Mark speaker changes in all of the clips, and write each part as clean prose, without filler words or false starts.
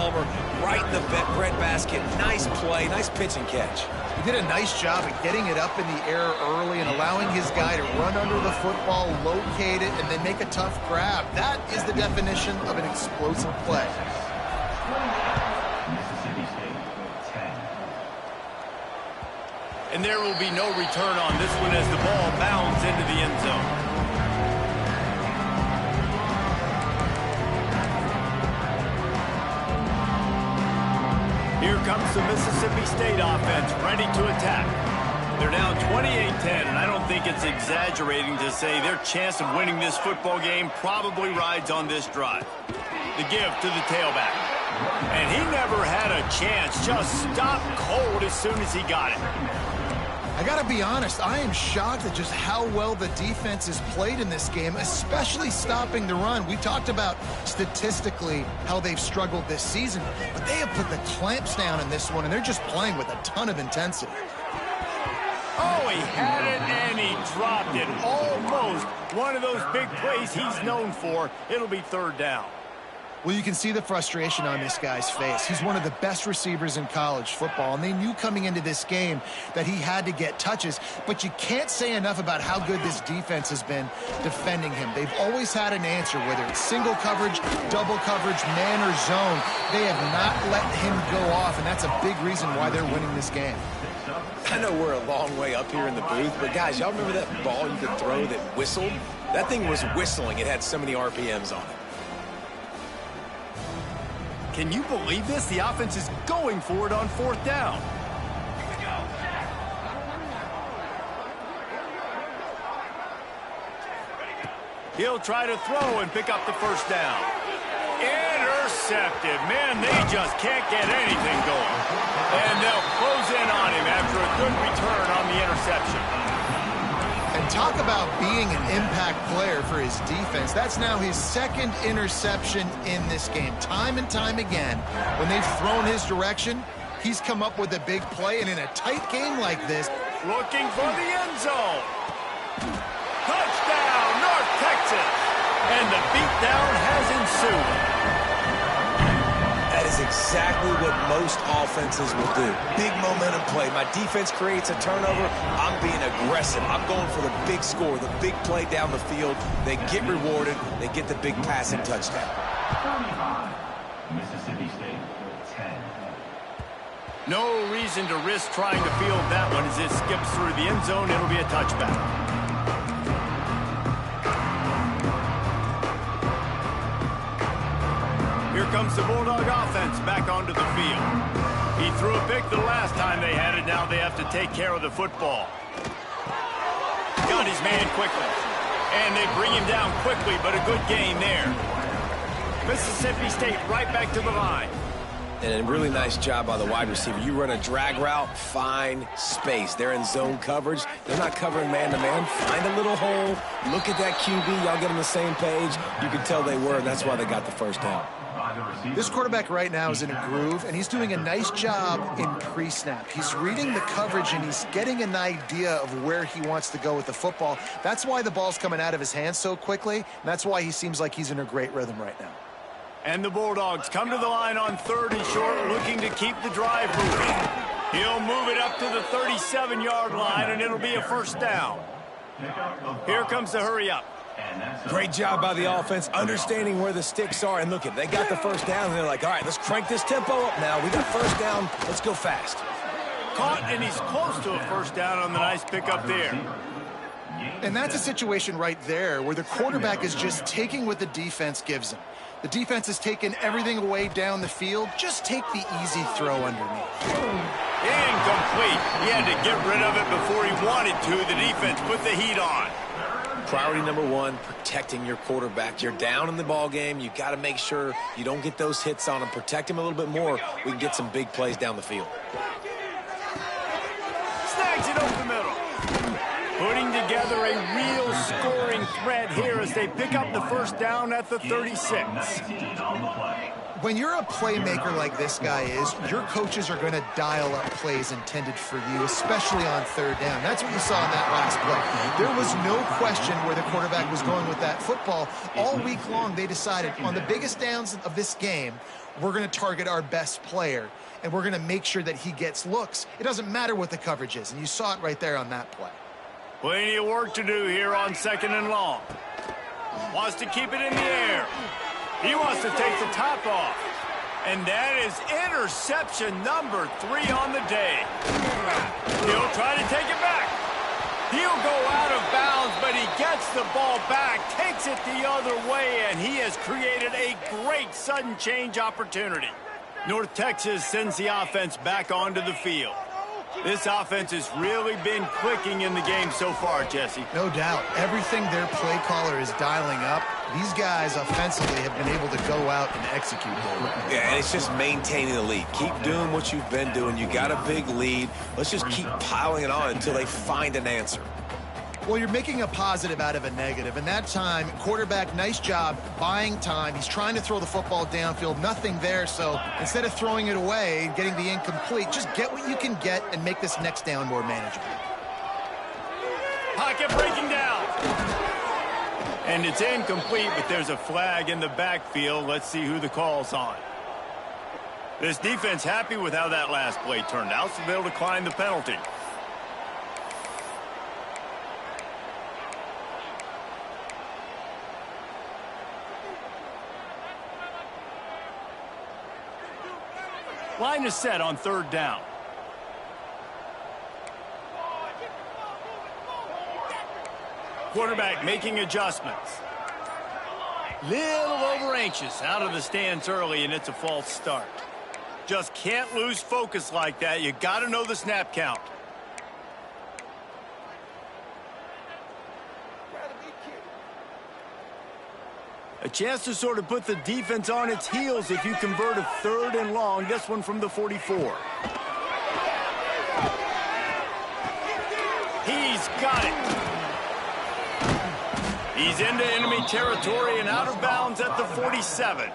Speaker 1: Palmer right in the breadbasket. Nice play, nice pitch and catch.
Speaker 2: He did a nice job at getting it up in the air early and allowing his guy to run under the football, locate it, and then make a tough grab. That is the definition of an explosive play.
Speaker 3: And there will be no return on this one as the ball bounds into the end zone. Here comes the Mississippi State offense, ready to attack. They're down 28-10, and I don't think it's exaggerating to say their chance of winning this football game probably rides on this drive. The give to the tailback. And he never had a chance, just stopped cold as soon as he got it.
Speaker 2: I gotta be honest, I am shocked at just how well the defense has played in this game, especially stopping the run. We talked about statistically how they've struggled this season, but they have put the clamps down in this one, and they're just playing with a ton of intensity.
Speaker 3: Oh, he had it, and he dropped it. Almost one of those big plays he's known for. It'll be third down.
Speaker 2: Well, you can see the frustration on this guy's face. He's one of the best receivers in college football, and they knew coming into this game that he had to get touches, but you can't say enough about how good this defense has been defending him. They've always had an answer, whether it's single coverage, double coverage, man or zone. They have not let him go off, and that's a big reason why they're winning this game.
Speaker 1: I know we're a long way up here in the booth, but guys, y'all remember that ball you could throw that whistled? That thing was whistling. It had so many RPMs on it.
Speaker 3: Can you believe this? The offense is going for it on fourth down. He'll try to throw and pick up the first down. Intercepted. Man, they just can't get anything going. And they'll close in on him after a good return on the interception.
Speaker 2: And talk about being an impact player for his defense. That's now his second interception in this game. Time and time again, when they've thrown his direction, he's come up with a big play. And in a tight game like this,
Speaker 3: looking for the end zone. Touchdown, North Texas. And the beatdown has ensued.
Speaker 1: That is exactly what most offenses will do. Big momentum play. My defense creates a turnover. I'm being aggressive. I'm going for the big score, the big play down the field. They get rewarded. They get the big passing touchdown.
Speaker 4: Mississippi State, 10.
Speaker 3: No reason to risk trying to field that one as it skips through the end zone. It'll be a touchback. Here comes the Bulldog offense back onto the field. He threw a pick the last time they had it. Now they have to take care of the football. Got his man quickly. And they bring him down quickly, but a good gain there. Mississippi State right back to the line.
Speaker 1: And a really nice job by the wide receiver. You run a drag route, find space. They're in zone coverage. They're not covering man-to-man. Find a little hole. Look at that QB. Y'all get on the same page. You can tell they were, and that's why they got the first down.
Speaker 2: This quarterback right now is in a groove, and he's doing a nice job in pre-snap. He's reading the coverage, and he's getting an idea of where he wants to go with the football. That's why the ball's coming out of his hands so quickly, and that's why he seems like he's in a great rhythm right now.
Speaker 3: And the Bulldogs come to the line on 3rd and short, looking to keep the drive moving. He'll move it up to the 37-yard line, and it'll be a first down. Here comes the hurry-up.
Speaker 1: Great job by the offense, understanding where the sticks are. And look, they got the first down, and they're like, all right, let's crank this tempo up now. We got first down. Let's go fast.
Speaker 3: Caught, and he's close to a first down on the nice pickup there.
Speaker 2: And that's a situation right there where the quarterback is just taking what the defense gives him. The defense has taken everything away down the field. Just take the easy throw underneath.
Speaker 3: Incomplete. He had to get rid of it before he wanted to. The defense put the heat on.
Speaker 1: Priority number one, protecting your quarterback. You're down in the ball game. You got to make sure you don't get those hits on him. Protect him a little bit more. We can get some big plays down the field.
Speaker 3: Snags it over the middle. Putting together a real scoring threat here as they pick up the first down at the 36.
Speaker 2: When you're a playmaker like this guy is, your coaches are going to dial up plays intended for you, especially on third down. That's what you saw in that last play. There was no question where the quarterback was going with that football. All week long, they decided on the biggest downs of this game, we're going to target our best player, and we're going to make sure that he gets looks. It doesn't matter what the coverage is, and you saw it right there on that play.
Speaker 3: Plenty of work to do here on 2nd and long. Wants to keep it in the air. He wants to take the top off. And that is interception number 3 on the day. He'll try to take it back. He'll go out of bounds, but he gets the ball back, takes it the other way, and he has created a great sudden change opportunity. North Texas sends the offense back onto the field. This offense has really been clicking in the game so far, Jesse.
Speaker 2: No doubt. Everything their play caller is dialing up, these guys offensively have been able to go out and execute.
Speaker 1: Yeah, and it's just maintaining the lead. Keep doing what you've been doing. You got a big lead. Let's just keep piling it on until they find an answer.
Speaker 2: Well, you're making a positive out of a negative, and that time, quarterback, nice job buying time. He's trying to throw the football downfield, nothing there, so instead of throwing it away and getting the incomplete, just get what you can get and make this next down more manageable.
Speaker 3: Pocket breaking down. And it's incomplete, but there's a flag in the backfield. Let's see who the call's on. This defense happy with how that last play turned out, so they'll decline the penalty. Line is set on 3rd down. Quarterback making adjustments. Little over anxious out of the stands early, and it's a false start. Just can't lose focus like that. You got to know the snap count. A chance to sort of put the defense on its heels if you convert a 3rd and long. This one from the 44. He's got it. He's into enemy territory and out of bounds at the 47.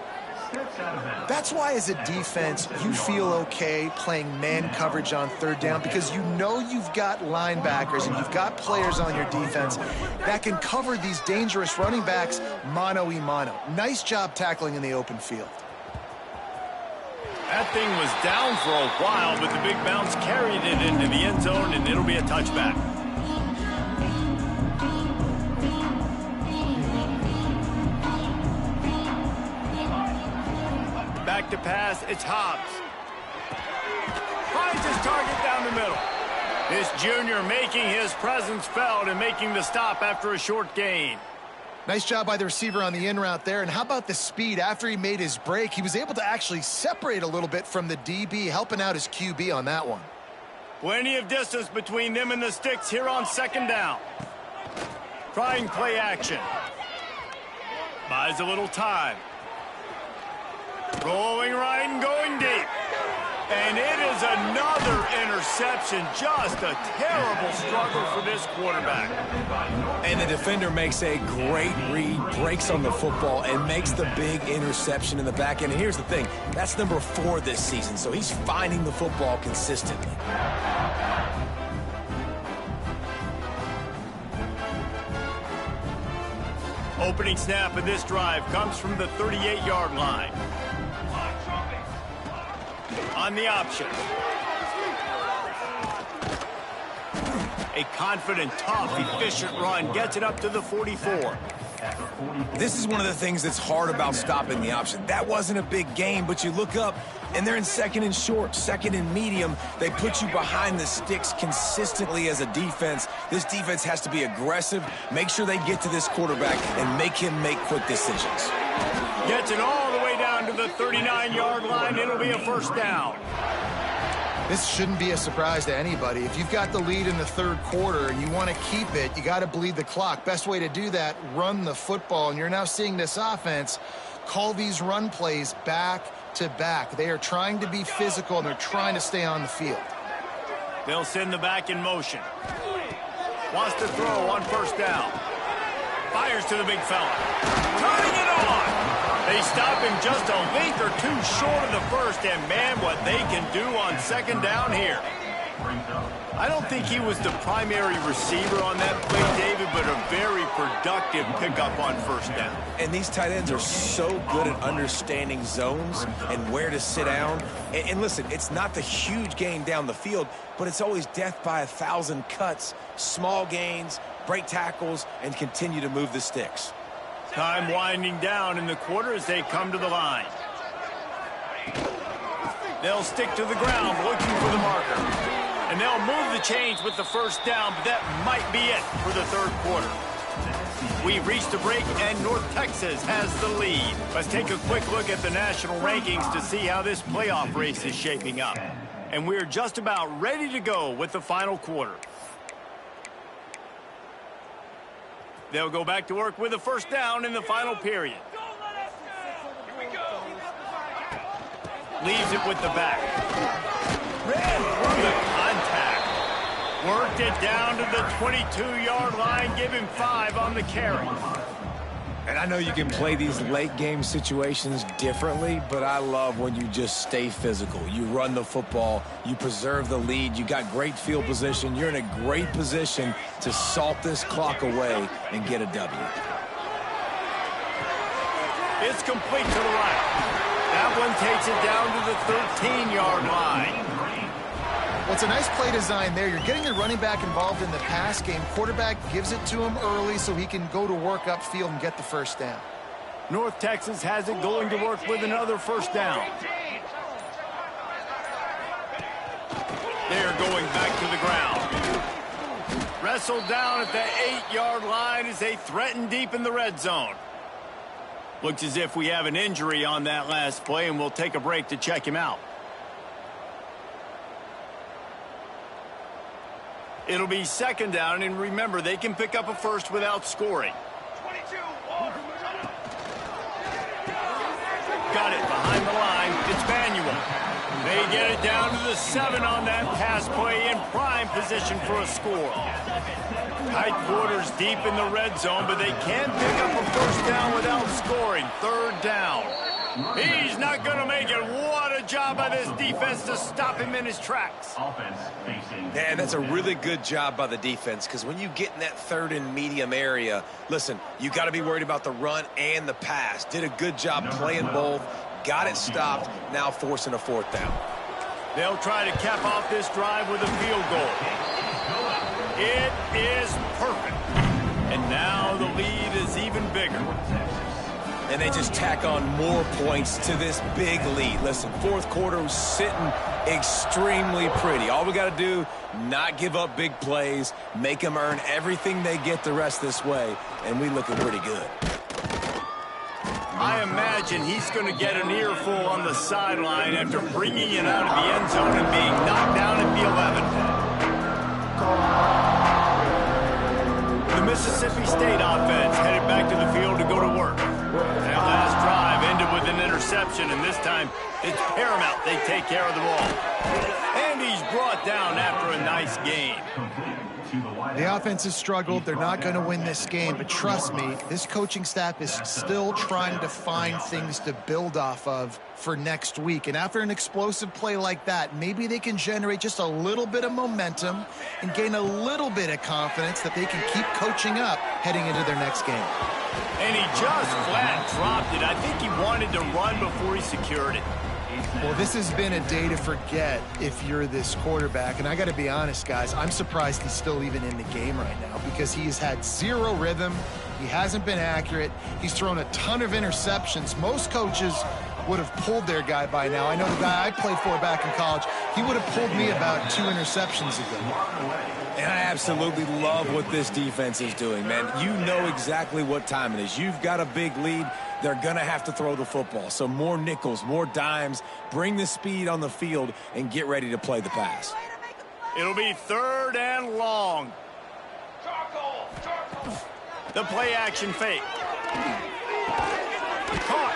Speaker 2: That's why, as a defense, you feel okay playing man coverage on 3rd down, because you know you've got linebackers and you've got players on your defense that can cover these dangerous running backs mano-a-mano. Nice job tackling in the open field.
Speaker 3: That thing was down for a while, but the big bounce carried it into the end zone, and it'll be a touchback. Back to pass, it's Hobbs. Finds his target down the middle. This junior making his presence felt and making the stop after a short gain.
Speaker 2: Nice job by the receiver on the in route there. And how about the speed? After he made his break, he was able to actually separate a little bit from the DB, helping out his QB on that one.
Speaker 3: Plenty of distance between them and the sticks here on 2nd down. Trying play action. Buys a little time. Rolling right and going deep. And it is another interception. Just a terrible struggle for this quarterback.
Speaker 1: And the defender makes a great read, breaks on the football, and makes the big interception in the back end. And here's the thing, that's number 4 this season, so he's finding the football consistently.
Speaker 3: Opening snap of this drive comes from the 38-yard line. On the option. A confident, tough, efficient run gets it up to the 44.
Speaker 1: This is one of the things that's hard about stopping the option. That wasn't a big game, but you look up, and they're in 2nd and short, 2nd and medium. They put you behind the sticks consistently as a defense. This defense has to be aggressive, make sure they get to this quarterback, and make him make quick decisions.
Speaker 3: Gets it all the way down to the 39-yard line. It'll be a 1st down.
Speaker 2: This shouldn't be a surprise to anybody. If you've got the lead in the 3rd quarter and you want to keep it, you got to bleed the clock. Best way to do that, run the football. And you're now seeing this offense call these run plays back to back. They are trying to be physical, and they're trying to stay on the field.
Speaker 3: They'll send the back in motion. Wants to throw on 1st down. Fires to the big fella. Turning it on. They stop him just a length or two short of the first, and man, what they can do on second down here. I don't think he was the primary receiver on that play, David, but a very productive pickup on first down.
Speaker 1: And these tight ends are so good at understanding zones and where to sit down. And listen, it's not the huge gain down the field, but it's always death by 1,000 cuts, small gains, break tackles, and continue to move the sticks.
Speaker 3: Time winding down in the quarter as they come to the line. They'll stick to the ground looking for the marker. And they'll move the chains with the first down, but that might be it for the third quarter. We've reached a break, and North Texas has the lead. Let's take a quick look at the national rankings to see how this playoff race is shaping up. And we're just about ready to go with the final quarter. They'll go back to work with a first down in the final period. Leaves it with the back. Ran through the contact. Worked it down to the 22-yard line. Give him 5 on the carry.
Speaker 1: And I know you can play these late-game situations differently, but I love when you just stay physical. You run the football. You preserve the lead. You got great field position. You're in a great position to salt this clock away and get a W.
Speaker 3: It's complete to the right. That one takes it down to the 13-yard line.
Speaker 2: Well, it's a nice play design there. You're getting your running back involved in the pass game. Quarterback gives it to him early so he can go to work upfield and get the first down.
Speaker 3: North Texas has it going to work with another first down. They're going back to the ground. Wrestled down at the 8-yard line as they threaten deep in the red zone. Looks as if we have an injury on that last play, and we'll take a break to check him out. It'll be second down, and remember, they can pick up a first without scoring. Got it behind the line. It's Manuel. They get it down to the 7 on that pass play, in prime position for a score. Tight quarters deep in the red zone, but they can pick up a first down without scoring. Third down. He's not going to make it. What a job by this defense to stop him in his tracks.
Speaker 1: Yeah, that's a really good job by the defense, because when you get in that third and medium area, listen, you got to be worried about the run and the pass. Did a good job playing both, got it stopped, now forcing a fourth down.
Speaker 3: They'll try to cap off this drive with a field goal. It is perfect. And now the lead is even bigger.
Speaker 1: And they just tack on more points to this big lead. Listen, fourth quarter was sitting extremely pretty. All we got to do, not give up big plays, make them earn everything they get the rest this way, and we looking pretty good.
Speaker 3: I imagine he's going to get an earful on the sideline after bringing it out of the end zone and being knocked down at the 11. The Mississippi State offense headed back to the field to go to work. That last drive ended with an interception, and this time it's paramount they take care of the ball. And he's brought down after a nice gain.
Speaker 2: The offense has struggled. They're not going to win this game, but trust me, this coaching staff is still trying to find things to build off of for next week. And after an explosive play like that, maybe they can generate just a little bit of momentum and gain a little bit of confidence that they can keep coaching up heading into their next game.
Speaker 3: And he just flat dropped it. I think he wanted to run before he secured it.
Speaker 2: Well, this has been a day to forget if you're this quarterback. And I got to be honest, guys, I'm surprised he's still even in the game right now because he has had zero rhythm. He hasn't been accurate. He's thrown a ton of interceptions. Most coaches would have pulled their guy by now. I know the guy I played for back in college, he would have pulled me about 2 interceptions ago.
Speaker 1: And I absolutely love what this defense is doing, man. You know exactly what time it is. You've got a big lead. They're going to have to throw the football. So more nickels, more dimes, bring the speed on the field, and get ready to play the pass.
Speaker 3: It'll be third and long. The play action fake. Caught.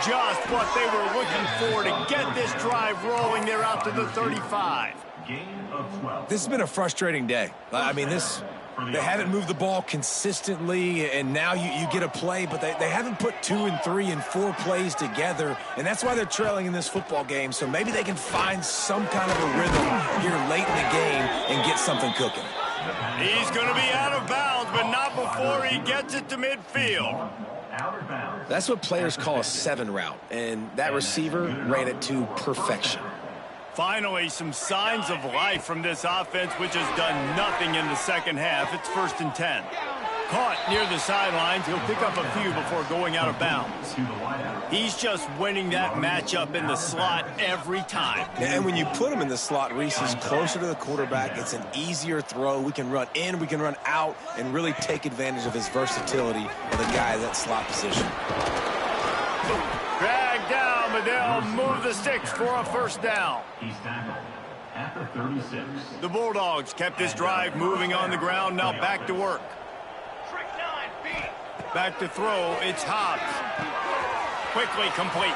Speaker 3: Just what they were looking for to get this drive rolling. They're out to the 35.
Speaker 4: Gain of 12.
Speaker 1: This has been a frustrating day. I mean, they haven't moved the ball consistently, and now you get a play, but they haven't put 2 and 3 and 4 plays together, and that's why they're trailing in this football game. So maybe they can find some kind of a rhythm here late in the game and get something cooking.
Speaker 3: He's going to be out of bounds, but not before he gets it to midfield.
Speaker 1: That's what players call a 7 route, and that receiver ran it to perfection.
Speaker 3: Finally, some signs of life from this offense, which has done nothing in the second half. It's 1st and 10. Caught near the sidelines. He'll pick up a few before going out of bounds. He's just winning that matchup in the slot every time.
Speaker 1: And when you put him in the slot, Reese, he's closer to the quarterback. It's an easier throw. We can run in, we can run out, and really take advantage of his versatility of the guy in that slot position.
Speaker 3: Dragged down, but they'll move the sticks for a 1st down.
Speaker 4: He's tackled at the 36.
Speaker 3: The Bulldogs kept this drive moving on the ground. Now back to work. Back to throw. It's Hobbs. Quickly complete.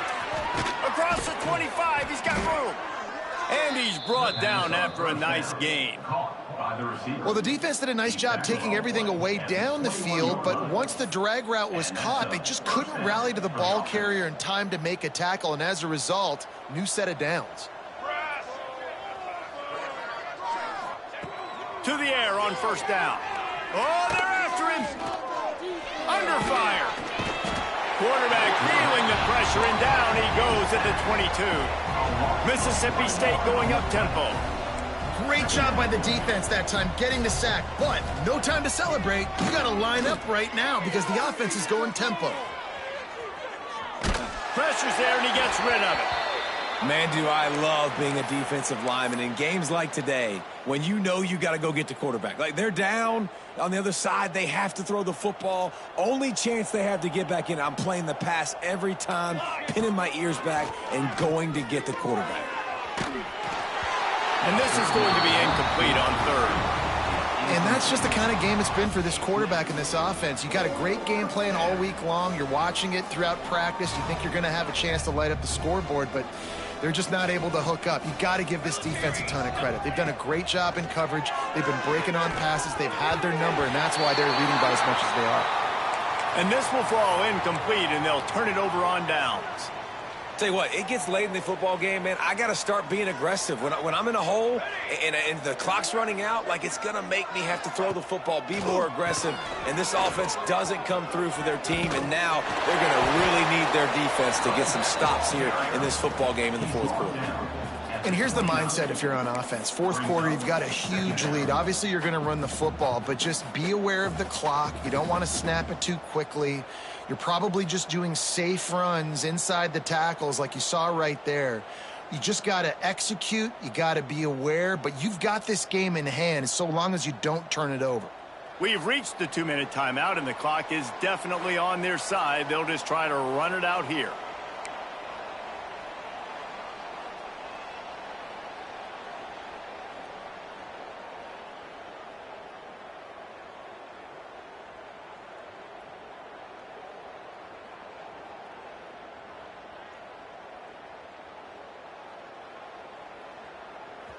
Speaker 3: Across the 25. He's got room. And he's brought down after a nice gain.
Speaker 2: Well, the defense did a nice job taking everything away down the field, but once the drag route was caught, they just couldn't rally to the ball carrier in time to make a tackle, and as a result, new set of downs.
Speaker 3: To the air on 1st down. Oh, they're after him. Under fire. Quarterback feeling the pressure, and down he goes at the 22. Mississippi State going up tempo.
Speaker 2: Great job by the defense that time, getting the sack, but no time to celebrate. You got to line up right now because the offense is going tempo.
Speaker 3: Pressure's there, and he gets rid of it.
Speaker 1: Man, do I love being a defensive lineman in games like today when you know you got to go get the quarterback. Like, they're down on the other side. They have to throw the football. Only chance they have to get back in. I'm playing the pass every time, pinning my ears back and going to get the quarterback.
Speaker 3: And this is going to be incomplete on 3rd.
Speaker 2: And that's just the kind of game it's been for this quarterback in this offense. You got a great game plan all week long. You're watching it throughout practice. You think you're going to have a chance to light up the scoreboard, but they're just not able to hook up. You got to give this defense a ton of credit. They've done a great job in coverage. They've been breaking on passes. They've had their number, and that's why they're leading by as much as they are.
Speaker 3: And this will fall incomplete, and they'll turn it over on downs.
Speaker 1: Tell you what, it gets late in the football game, man. I got to start being aggressive. When I'm in a hole and the clock's running out, like, it's going to make me have to throw the football, be more aggressive. And this offense doesn't come through for their team, and now they're going to really need their defense to get some stops here in this football game in the 4th quarter.
Speaker 2: And here's the mindset if you're on offense. 4th quarter, you've got a huge lead. Obviously, you're going to run the football, but just be aware of the clock. You don't want to snap it too quickly. You're probably just doing safe runs inside the tackles like you saw right there. You just got to execute. You got to be aware, but you've got this game in hand so long as you don't turn it over.
Speaker 3: We've reached the 2-minute timeout, and the clock is definitely on their side. They'll just try to run it out here.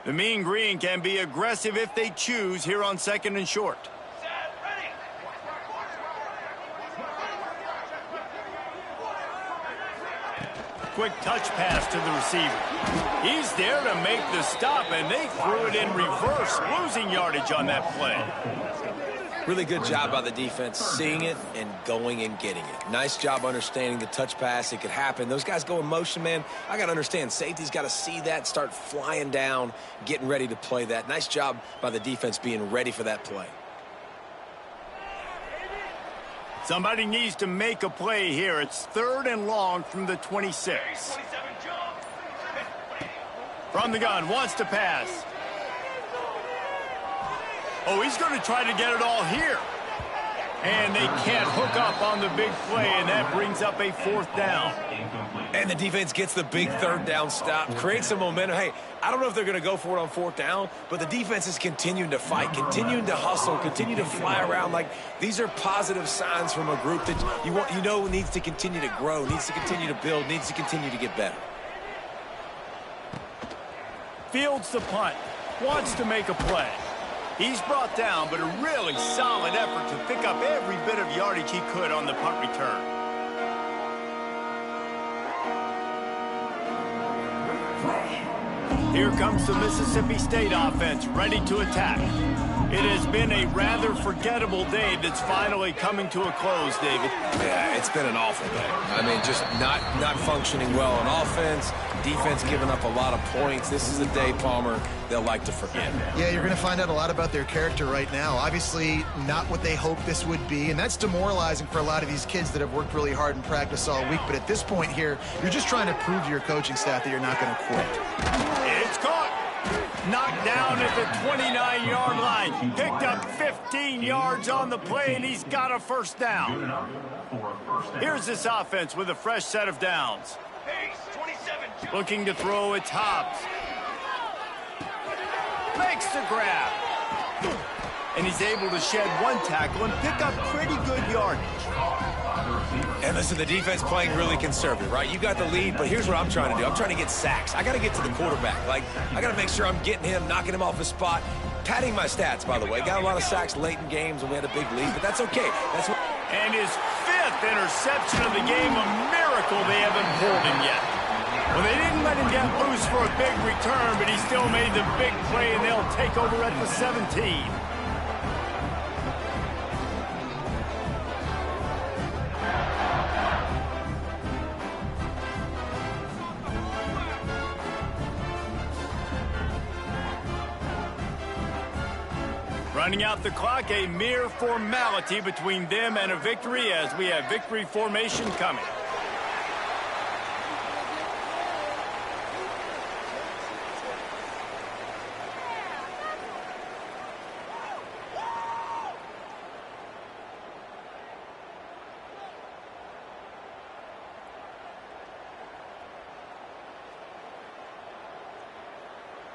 Speaker 3: The Mean Green can be aggressive if they choose here on 2nd and short. Quick touch pass to the receiver. He's there to make the stop, and they threw it in reverse, losing yardage on that play.
Speaker 1: Really good job by the defense, seeing it and going and getting it. Nice job understanding the touch pass. It could happen. Those guys go in motion, man. I got to understand, safety's got to see that, start flying down, getting ready to play that. Nice job by the defense being ready for that play.
Speaker 3: Somebody needs to make a play here. It's 3rd and long from the 26. From the gun, wants to pass. Oh, he's going to try to get it all here. And they can't hook up on the big play, and that brings up a 4th down.
Speaker 1: And the defense gets the big 3rd down stop, creates some momentum. Hey, I don't know if they're going to go for it on 4th down, but the defense is continuing to fight, continuing to hustle, continue to fly around. Like, these are positive signs from a group that you know needs to continue to grow, needs to continue to build, needs to continue to get better.
Speaker 3: Fields the punt. wants to make a play. He's brought down, but a really solid effort to pick up every bit of yardage he could on the punt return. Here comes the Mississippi State offense, ready to attack. It has been a rather forgettable day that's finally coming to a close, David.
Speaker 1: Yeah, it's been an awful day. I mean, just not functioning well on offense, defense giving up a lot of points. This is a day, Palmer, they'll like to forget.
Speaker 2: Yeah, you're going to find out a lot about their character right now. Obviously, not what they hoped this would be, and that's demoralizing for a lot of these kids that have worked really hard in practice all week. But at this point here, you're just trying to prove to your coaching staff that you're not going to quit.
Speaker 3: It's caught. Knocked down at the 29-yard line. Picked up 15 yards on the play, and he's got a first down. Here's this offense with a fresh set of downs. Looking to throw, it's Hobbs. Makes the grab. And he's able to shed one tackle and pick up pretty good yardage.
Speaker 1: And listen, the defense playing really conservative, right? You got the lead, but here's what I'm trying to do. I'm trying to get sacks. I got to get to the quarterback. Like, I got to make sure I'm getting him, knocking him off his spot. Padding my stats, by the way. Got a lot of sacks late in games when we had a big lead, but that's okay. That's what.
Speaker 3: And his 5th interception of the game, a miracle they haven't pulled him yet. Well, they didn't let him get loose for a big return, but he still made the big play, and they'll take over at the 17. Running out the clock, a mere formality between them and a victory as we have victory formation coming.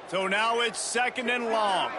Speaker 3: So now it's 2nd and long.